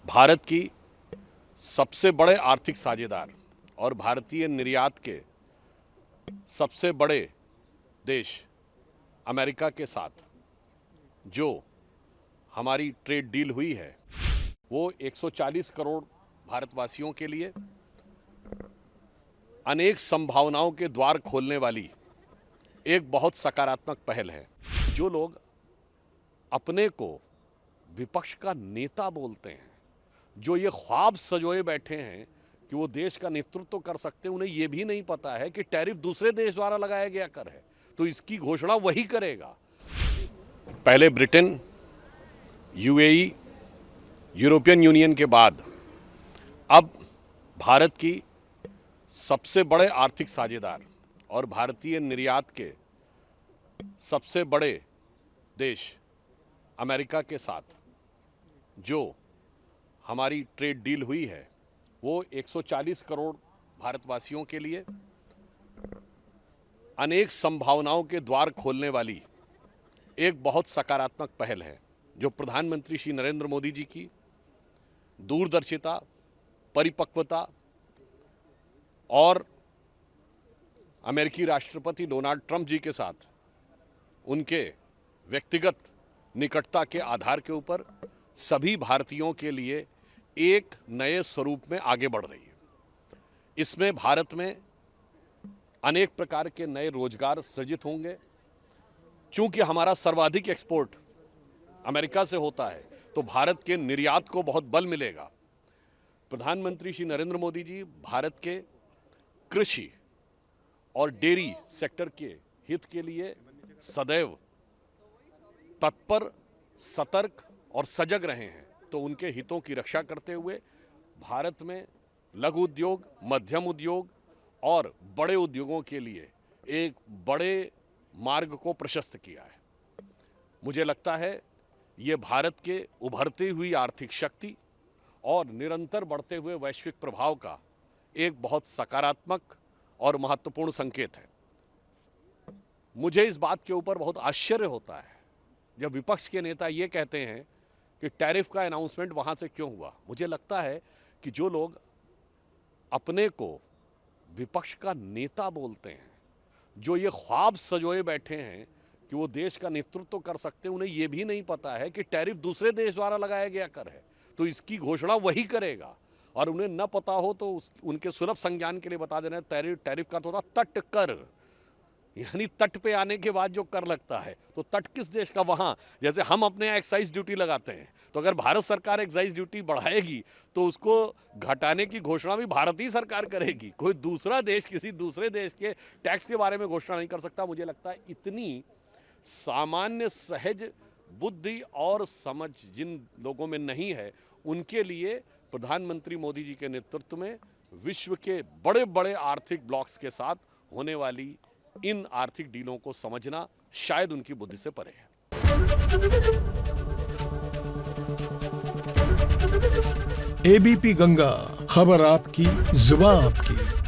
भारत की सबसे बड़े आर्थिक साझेदार और भारतीय निर्यात के सबसे बड़े देश अमेरिका के साथ जो हमारी ट्रेड डील हुई है वो 140 करोड़ भारतवासियों के लिए अनेक संभावनाओं के द्वार खोलने वाली एक बहुत सकारात्मक पहल है। जो लोग अपने को विपक्ष का नेता बोलते हैं, जो ये ख्वाब सजोए बैठे हैं कि वो देश का नेतृत्व कर सकते हैं, उन्हें ये भी नहीं पता है कि टैरिफ दूसरे देश द्वारा लगाया गया कर है, तो इसकी घोषणा वही करेगा। पहले ब्रिटेन, यूएई, यूरोपियन यूनियन के बाद अब भारत की सबसे बड़े आर्थिक साझेदार और भारतीय निर्यात के सबसे बड़े देश अमेरिका के साथ जो हमारी ट्रेड डील हुई है वो 140 करोड़ भारतवासियों के लिए अनेक संभावनाओं के द्वार खोलने वाली एक बहुत सकारात्मक पहल है, जो प्रधानमंत्री श्री नरेंद्र मोदी जी की दूरदर्शिता, परिपक्वता और अमेरिकी राष्ट्रपति डोनाल्ड ट्रंप जी के साथ उनके व्यक्तिगत निकटता के आधार के ऊपर सभी भारतीयों के लिए एक नए स्वरूप में आगे बढ़ रही है। इसमें भारत में अनेक प्रकार के नए रोजगार सृजित होंगे। चूंकि हमारा सर्वाधिक एक्सपोर्ट अमेरिका से होता है तो भारत के निर्यात को बहुत बल मिलेगा। प्रधानमंत्री श्री नरेंद्र मोदी जी भारत के कृषि और डेयरी सेक्टर के हित के लिए सदैव तत्पर, सतर्क और सजग रहे हैं, तो उनके हितों की रक्षा करते हुए भारत में लघु उद्योग, मध्यम उद्योग और बड़े उद्योगों के लिए एक बड़े मार्ग को प्रशस्त किया है। मुझे लगता है ये भारत के उभरती हुई आर्थिक शक्ति और निरंतर बढ़ते हुए वैश्विक प्रभाव का एक बहुत सकारात्मक और महत्वपूर्ण संकेत है। मुझे इस बात के ऊपर बहुत आश्चर्य होता है जब विपक्ष के नेता ये कहते हैं कि टैरिफ का अनाउंसमेंट वहाँ से क्यों हुआ। मुझे लगता है कि जो लोग अपने को विपक्ष का नेता बोलते हैं, जो ये ख्वाब सजोए बैठे हैं कि वो देश का नेतृत्व कर सकते हैं, उन्हें ये भी नहीं पता है कि टैरिफ दूसरे देश द्वारा लगाया गया कर है, तो इसकी घोषणा वही करेगा। और उन्हें न पता हो तो उनके सुलभ संज्ञान के लिए बता देना, टैरिफ का तो होता तट कर, यानी तट पे आने के बाद जो कर लगता है। तो तट किस देश का? वहाँ जैसे हम अपने यहाँ एक्साइज ड्यूटी लगाते हैं, तो अगर भारत सरकार एक्साइज ड्यूटी बढ़ाएगी तो उसको घटाने की घोषणा भी भारतीय सरकार करेगी। कोई दूसरा देश किसी दूसरे देश के टैक्स के बारे में घोषणा नहीं कर सकता। मुझे लगता है इतनी सामान्य सहज बुद्धि और समझ जिन लोगों में नहीं है, उनके लिए प्रधानमंत्री मोदी जी के नेतृत्व में विश्व के बड़े बड़े आर्थिक ब्लॉक्स के साथ होने वाली इन आर्थिक डीलों को समझना शायद उनकी बुद्धि से परे है। एबीपी गंगा, खबर आपकी, जुबान आपकी।